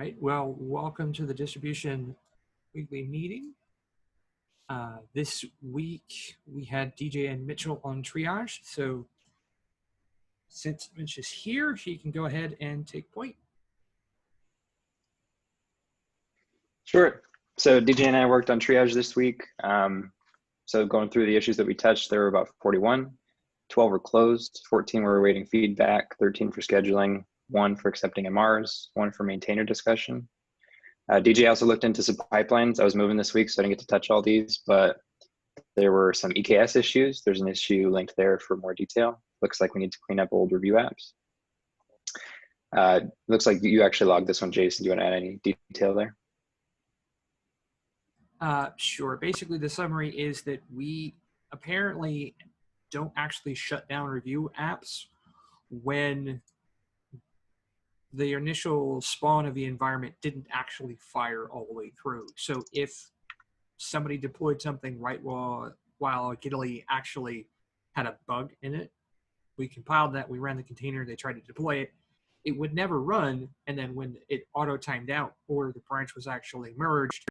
right, well, welcome to the distribution weekly meeting. This week we had DJ and Mitchell on Triage, so since Mitch is here, he can go ahead and take point. Sure. So DJ and I worked on Triage this week. So going through the issues that we touched, there were about 41. 12 were closed, 14 were awaiting feedback, 13 for scheduling, 1 for accepting MRs, 1 for maintainer discussion. DJ also looked into some pipelines. I was moving this week, so I didn't get to touch all these, but there were some EKS issues. There's an issue linked there for more detail. Looks like we need to clean up old review apps. Looks like you actually logged this one, Jason. Do you want to add any detail there? Sure. Basically, the summary is that we apparently don't actually shut down review apps when the initial spawn of the environment didn't actually fire all the way through. So if somebody deployed something right while GitLab actually had a bug in it, we compiled that, we ran the container, they tried to deploy it, it would never run, and then when it auto-timed out or the branch was actually merged,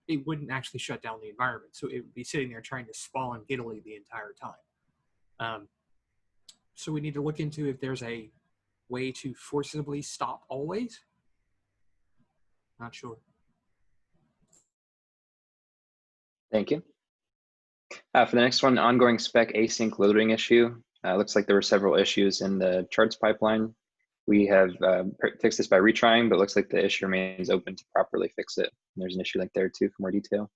it wouldn't actually shut down the environment. So it would be sitting there trying to spawn GitLab the entire time. So we need to look into if there's a way to forcibly stop always. Not sure. Thank you. For the next one, ongoing spec async loading issue. Looks like there were several issues in the charts pipeline. We have fixed this by retrying, but looks like the issue remains open to properly fix it. And there's an issue link there too for more detail.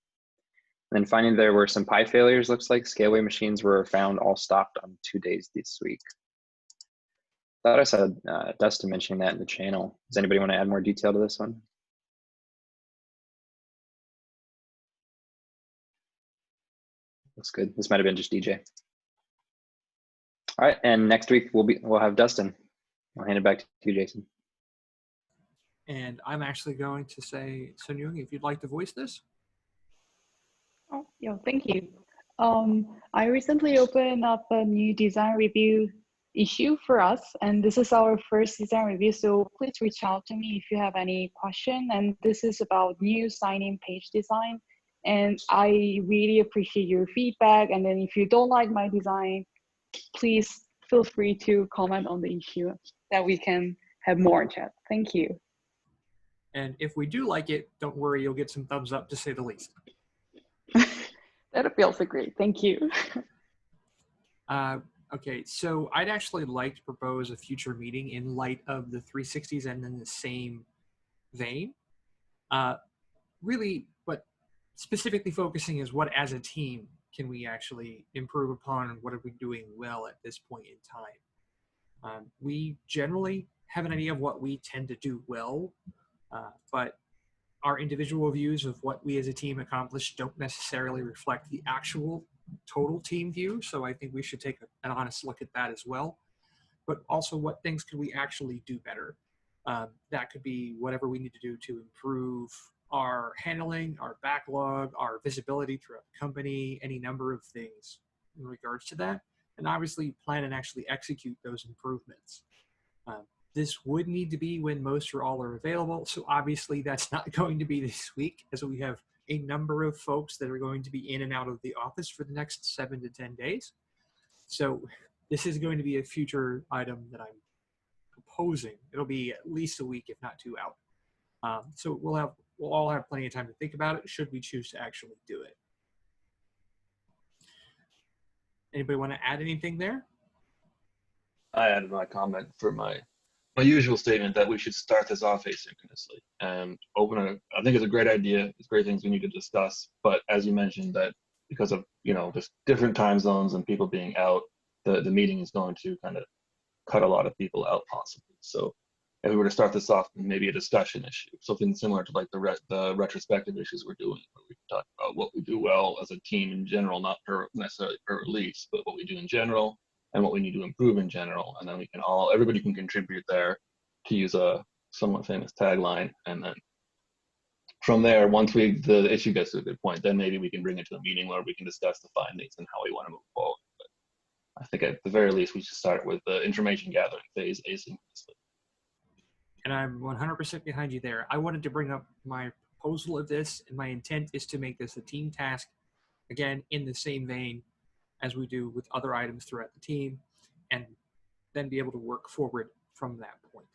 And then finally, there were some Pi failures. Looks like scaleway machines were found all stopped on 2 days this week. Thought I saw Dustin mentioning that in the channel. Does anybody want to add more detail to this one? Looks good. This might have been just DJ. All right, and next week we'll have Dustin. I'll hand it back to you, Jason. And I'm actually going to say, Sunyoung, if you'd like to voice this. Oh, yeah, thank you. I recently opened up a new design review issue for us, and this is our first design review, so please reach out to me if you have any question. And this is about new sign-in page design, and I really appreciate your feedback. And then if you don't like my design, please feel free to comment on the issue that we can have more chat. Thank you. And if we do like it, don't worry, you'll get some thumbs up, to say the least. That'd be also great. Thank you. Okay, so I'd actually like to propose a future meeting in light of the 360s and in the same vein. Really, but specifically focusing is what as a team can we actually improve upon, and what are we doing well at this point in time. We generally have an idea of what we tend to do well, but our individual views of what we as a team accomplish don't necessarily reflect the actual total team view. So I think we should take an honest look at that as well. But also, what things could we actually do better? That could be whatever we need to do to improve our handling, our backlog, our visibility throughout the company, any number of things in regards to that. And obviously plan and actually execute those improvements. This would need to be when most or all are available. So obviously that's not going to be this week, as we have a number of folks that are going to be in and out of the office for the next 7 to 10 days. So this is going to be a future item that I'm proposing. It'll be at least a week, if not 2 out. So we'll all have plenty of time to think about it, should we choose to actually do it. Anybody want to add anything there? I added my comment for my usual statement that we should start this off asynchronously and open it. I think it's a great idea. It's great things we need to discuss. But as you mentioned, that because of just different time zones and people being out, the meeting is going to kind of cut a lot of people out possibly. So if we were to start this off, maybe a discussion issue, something similar to like the retrospective issues we're doing, where we can talk about what we do well as a team in general, not necessarily per release, but what we do in general and what we need to improve in general. And then everybody can contribute there, to use a somewhat famous tagline. And then from there, once the issue gets to a good point, then maybe we can bring it to a meeting where we can discuss the findings and how we want to move forward. But I think at the very least, we should start with the information gathering phase asynchronously. And I'm 100% behind you there. I wanted to bring up my proposal of this, and my intent is to make this a team task, again, in the same vein as we do with other items throughout the team, and then be able to work forward from that point.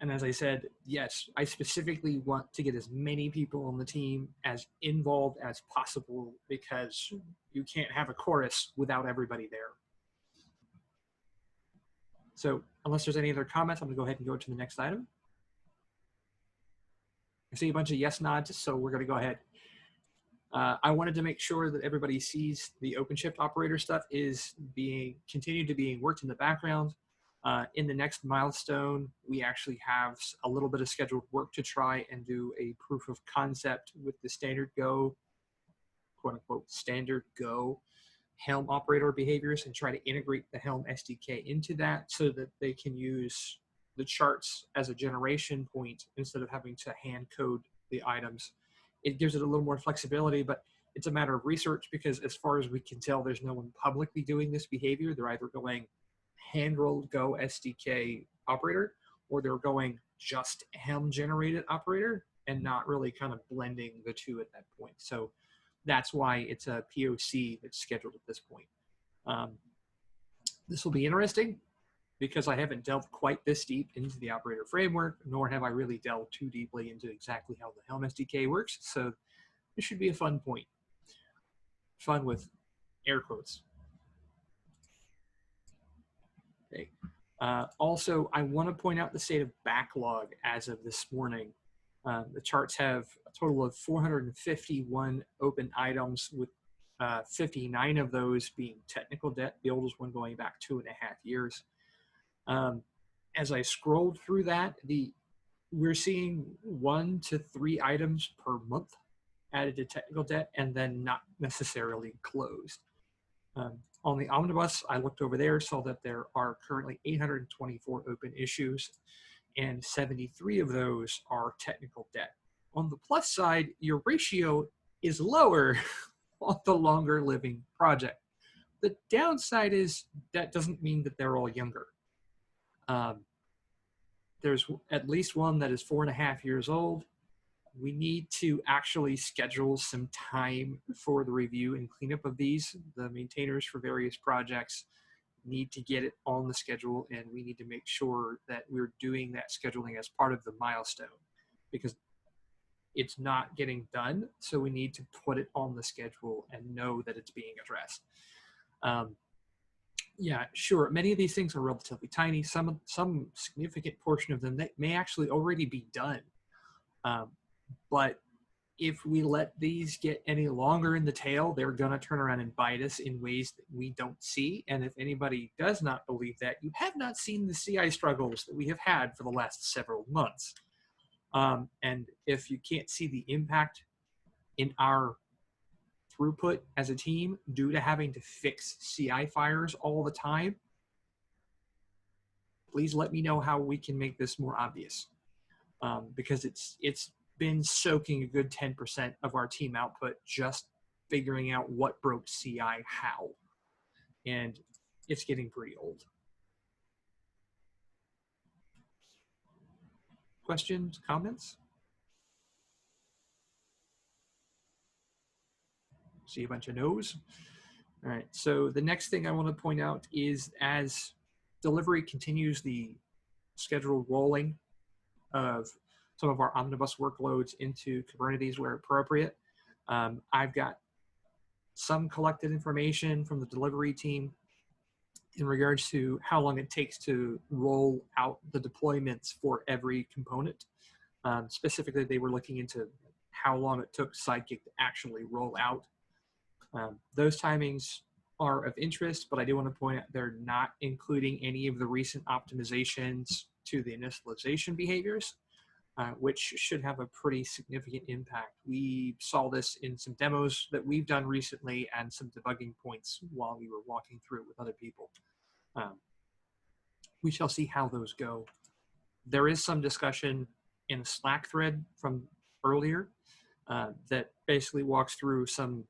And as I said, yes, I specifically want to get as many people on the team as involved as possible, because you can't have a chorus without everybody there. So unless there's any other comments, I'm gonna go ahead and go to the next item. I see a bunch of yes nods, so we're gonna go ahead. I wanted to make sure that everybody sees the OpenShift operator stuff is continued to being worked in the background. In the next milestone, we actually have a little bit of scheduled work to try and do a proof of concept with the standard Go, quote unquote, standard Go Helm operator behaviors, and try to integrate the Helm SDK into that so that they can use the charts as a generation point instead of having to hand code the items. It gives it a little more flexibility, but it's a matter of research, because as far as we can tell, there's no one publicly doing this behavior. They're either going hand-rolled Go SDK operator, or they're going just Helm generated operator and not really kind of blending the two at that point. So that's why it's a POC that's scheduled at this point. This will be interesting because I haven't delved quite this deep into the operator framework, nor have I really delved too deeply into exactly how the Helm SDK works. So this should be a fun point. Fun with air quotes. Okay. Also, I want to point out the state of backlog as of this morning. The charts have a total of 451 open items, with 59 of those being technical debt, the oldest one going back 2.5 years. As I scrolled through that, we're seeing 1 to 3 items per month added to technical debt and then not necessarily closed. On the omnibus, I looked over there, saw that there are currently 824 open issues, and 73 of those are technical debt. On the plus side, your ratio is lower on the longer living project. The downside is that doesn't mean that they're all younger. There's at least one that is 4.5 years old. We need to actually schedule some time for the review and cleanup of these. The maintainers for various projects need to get it on the schedule, and we need to make sure that we're doing that scheduling as part of the milestone, because it's not getting done. So we need to put it on the schedule and know that it's being addressed. Yeah, sure. Many of these things are relatively tiny. Some significant portion of them that may actually already be done. But if we let these get any longer in the tail, they're going to turn around and bite us in ways that we don't see. And if anybody does not believe that, you have not seen the CI struggles that we have had for the last several months. And if you can't see the impact in our throughput as a team due to having to fix CI fires all the time, please let me know how we can make this more obvious. Because it's been soaking a good 10% of our team output just figuring out what broke CI how. And it's getting pretty old. Questions, comments? See a bunch of no's. All right, so the next thing I want to point out is, as delivery continues the scheduled rolling of some of our omnibus workloads into Kubernetes where appropriate, I've got some collected information from the delivery team in regards to how long it takes to roll out the deployments for every component. Specifically, they were looking into how long it took Sidekick to actually roll out. Those timings are of interest, but I do want to point out they're not including any of the recent optimizations to the initialization behaviors, which should have a pretty significant impact. We saw this in some demos that we've done recently and some debugging points while we were walking through it with other people. We shall see how those go. There is some discussion in a Slack thread from earlier that basically walks through some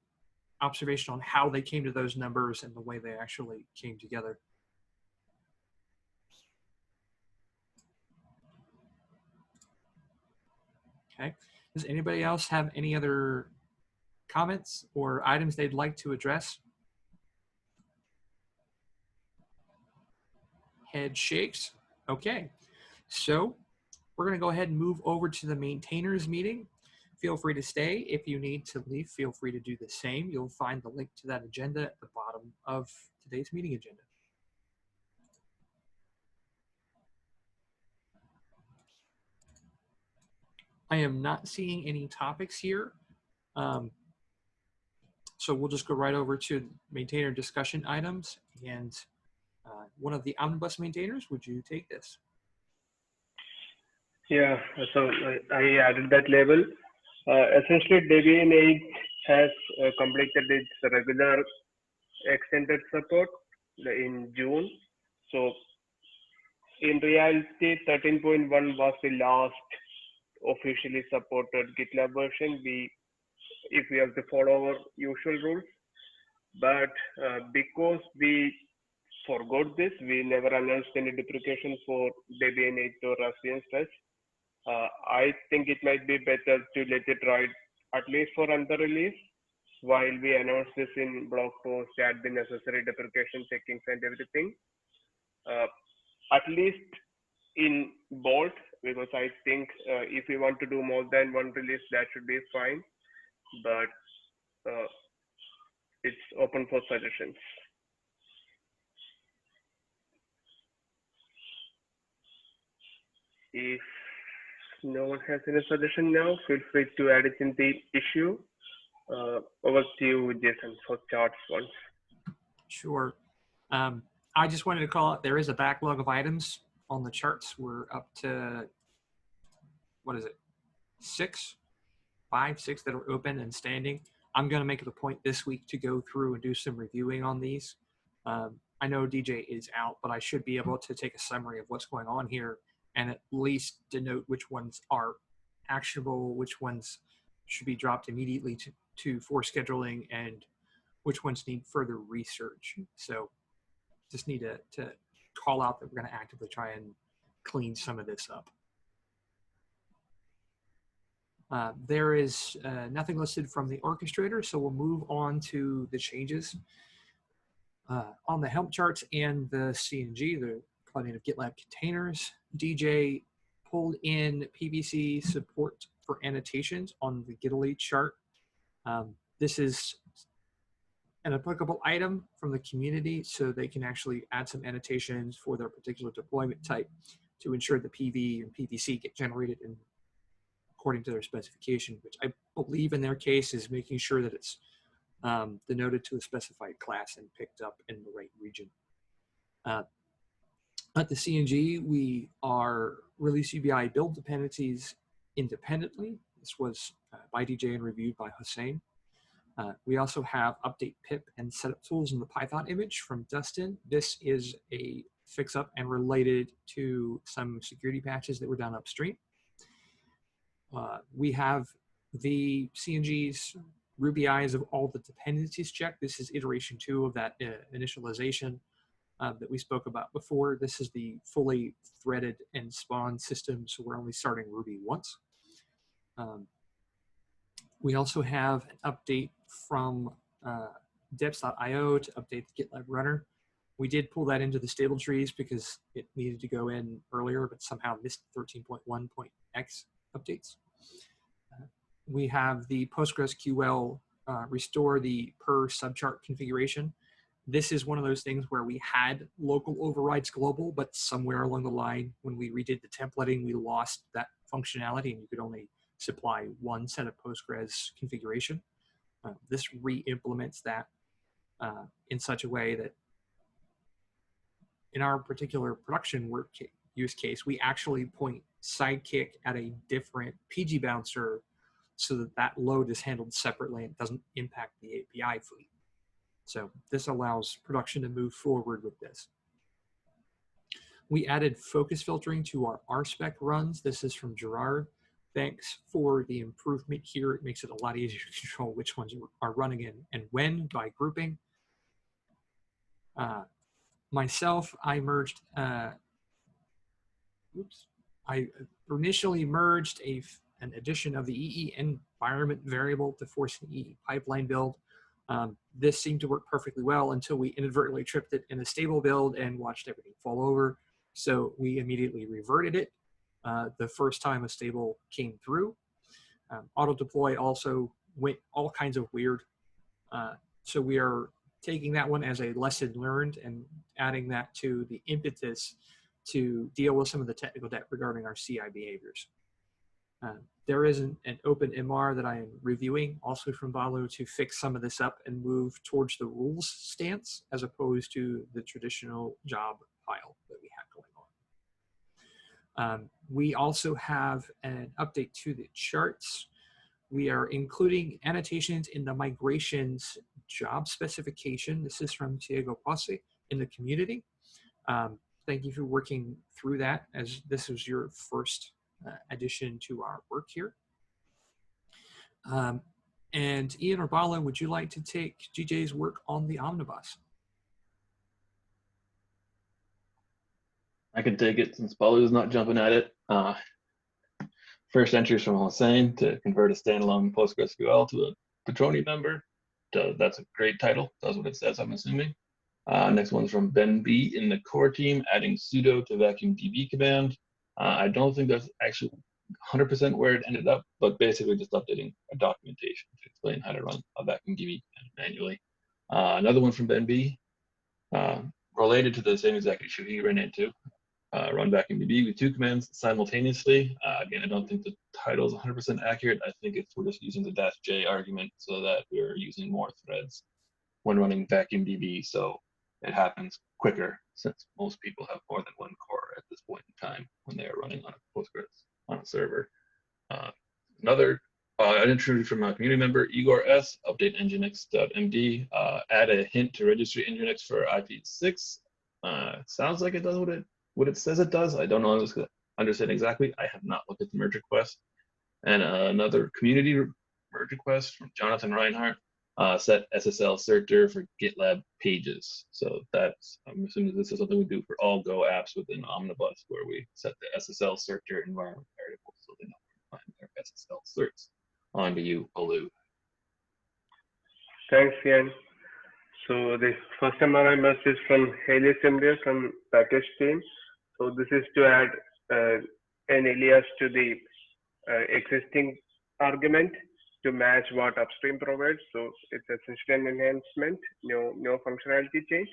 observation on how they came to those numbers and the way they actually came together. Okay. Does anybody else have any other comments or items they'd like to address? Head shakes. Okay. So we're going to go ahead and move over to the maintainers meeting. Feel free to stay. If you need to leave, feel free to do the same. You'll find the link to that agenda at the bottom of today's meeting agenda. I am not seeing any topics here. So we'll just go right over to maintainer discussion items. And one of the omnibus maintainers, would you take this? Yeah, so I added that label. Essentially, Debian 8 has completed its regular extended support in June. So in reality, 13.1 was the last officially supported GitLab version. If we have to follow our usual rules, but because we forgot this, we never announced any deprecation for Debian 8 or Raspbian Stretch. I think it might be better to let it ride at least for under release while we announce this in blog post, add the necessary deprecation checkings and everything. At least in bold, because I think if we want to do more than one release, that should be fine. But it's open for suggestions. If no one has any suggestion now, feel free to add it in the issue. Over to you, Jason, for charts once. Sure. I just wanted to call out, there is a backlog of items on the charts. We're up to, what is it? 5, 6 that are open and standing. I'm going to make it a point this week to go through and do some reviewing on these. I know DJ is out, but I should be able to take a summary of what's going on here and at least denote which ones are actionable, which ones should be dropped immediately for scheduling, and which ones need further research. So just need to call out that we're going to actively try and clean some of this up. There is nothing listed from the orchestrator, so we'll move on to the changes. On the help charts and the CNG, the Cloud Native GitLab containers, DJ pulled in PVC support for annotations on the GitLab chart. This is an applicable item from the community, so they can actually add some annotations for their particular deployment type to ensure the PV and PVC get generated in according to their specification, which I believe in their case is making sure that it's denoted to a specified class and picked up in the right region. At the CNG, we are release UBI build dependencies independently. This was by DJ and reviewed by Hussein. We also have update pip and setup tools in the Python image from Dustin. This is a fix-up and related to some security patches that were done upstream. We have the CNG's Ruby eyes of all the dependencies checked. This is iteration 2 of that initialization that we spoke about before. This is the fully threaded and spawned system, so we're only starting Ruby once. We also have an update from deps.io to update the GitLab runner. We did pull that into the stable trees because it needed to go in earlier, but somehow missed 13.1.x updates. We have the PostgreSQL restore the per subchart configuration. This is one of those things where we had local overrides global, but somewhere along the line, when we redid the templating, we lost that functionality and you could only supply one set of Postgres configuration. This re-implements that in such a way that in our particular production use case, we actually point Sidekick at a different PG bouncer so that that load is handled separately and doesn't impact the API fleet. So this allows production to move forward with this. We added focus filtering to our RSpec runs. This is from Gerard. Thanks for the improvement here. It makes it a lot easier to control which ones are running in and when by grouping. Myself, I merged, I initially merged a an addition of the EE environment variable to force an EE pipeline build. This seemed to work perfectly well until we inadvertently tripped it in a stable build and watched everything fall over. So we immediately reverted it the first time a stable came through. Auto deploy also went all kinds of weird. So we are taking that one as a lesson learned and adding that to the impetus to deal with some of the technical debt regarding our CI behaviors. There is an open MR that I am reviewing also from Balu to fix some of this up and move towards the rules stance as opposed to the traditional job pile that we have going on. We also have an update to the charts. We are including annotations in the migrations job specification. This is from Diego Posse in the community. Thank you for working through that, as this was your first addition to our work here. And Ian or Bala, would you like to take GJ's work on the omnibus? I can take it since Balu's not jumping at it. First entry is from Hossein to convert a standalone PostgreSQL to a Patroni member. That's a great title. That's what it says, I'm assuming. Next one's from Ben B in the core team, adding sudo to vacuum DB command. I don't think that's actually 100% where it ended up, but basically just updating a documentation to explain how to run a vacuum DB manually. Another one from Ben B, related to the same exact issue he ran into. Run vacuum DB with 2 commands simultaneously. Again, I don't think the title is 100% accurate. I think we're just using the -j argument so that we're using more threads when running vacuum DB, so it happens quicker since most people have more than 1 core at this point in time when they are running on a Postgres on a server. Another entry from a community member, Igor S, update nginx.md, add a hint to registry nginx for IP6. Sounds like it does what it says it does. I don't know understand exactly. I have not looked at the merge request. And another community merge request from Jonathan Reinhardt, set SSL certer for GitLab pages. So that's, I'm assuming this is something we do for all Go apps within Omnibus, where we set the SSL certer environment variable so they know where to find their SSL certs. On to you, Balu. Thanks, Ian. So the first MRI is from Haley Simria from package team. So this is to add an alias to the existing argument to match what upstream provides. So it's essentially an enhancement, no functionality change.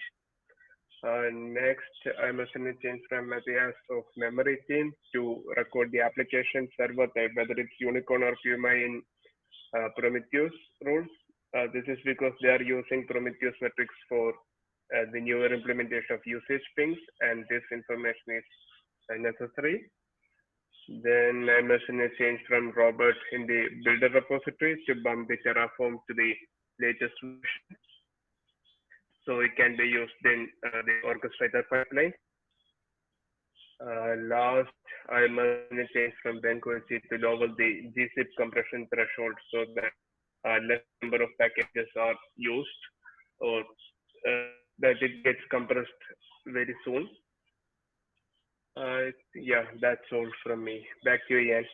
Next, I must send a change from Matthias of memory team to record the application server type, whether it's Unicorn or Puma in Prometheus rules. This is because they are using Prometheus metrics for the newer implementation of usage pings, and this information is necessary. Then I mentioned a change from Robert in the builder repository to bump the Terraform to the latest version, so it can be used in the orchestrator pipeline. Last, I mentioned a change from Ben Koichi to lower the gzip compression threshold so that less number of packages are used, or that it gets compressed very soon. Yeah, that's all from me. Back to you, Ian.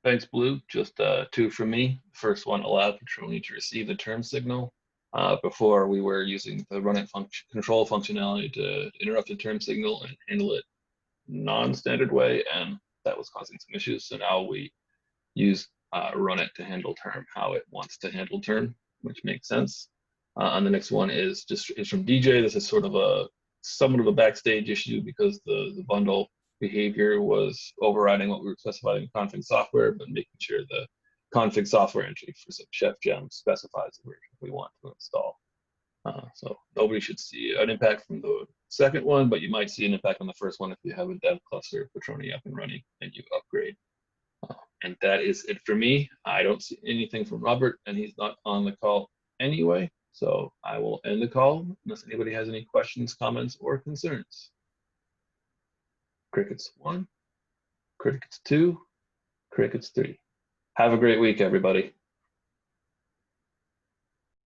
Thanks, Blue. Just 2 from me. First one, allow Patroni to receive the term signal. Before we were using the run it control functionality to interrupt the term signal and handle it non-standard way, and that was causing some issues. So now we use run it to handle term how it wants to handle term, which makes sense. And the next one is from DJ. This is sort of somewhat of a backstage issue because the bundle behavior was overriding what we were specifying in config software, but making sure the config software entry for some chef gem specifies the version we want to install. So nobody should see an impact from the second one, but you might see an impact on the first one if you have a dev cluster Patroni up and running and you upgrade. And that is it for me. I don't see anything from Robert, and he's not on the call anyway. So I will end the call unless anybody has any questions, comments, or concerns. Crickets 1, crickets 2, crickets 3. Have a great week, everybody.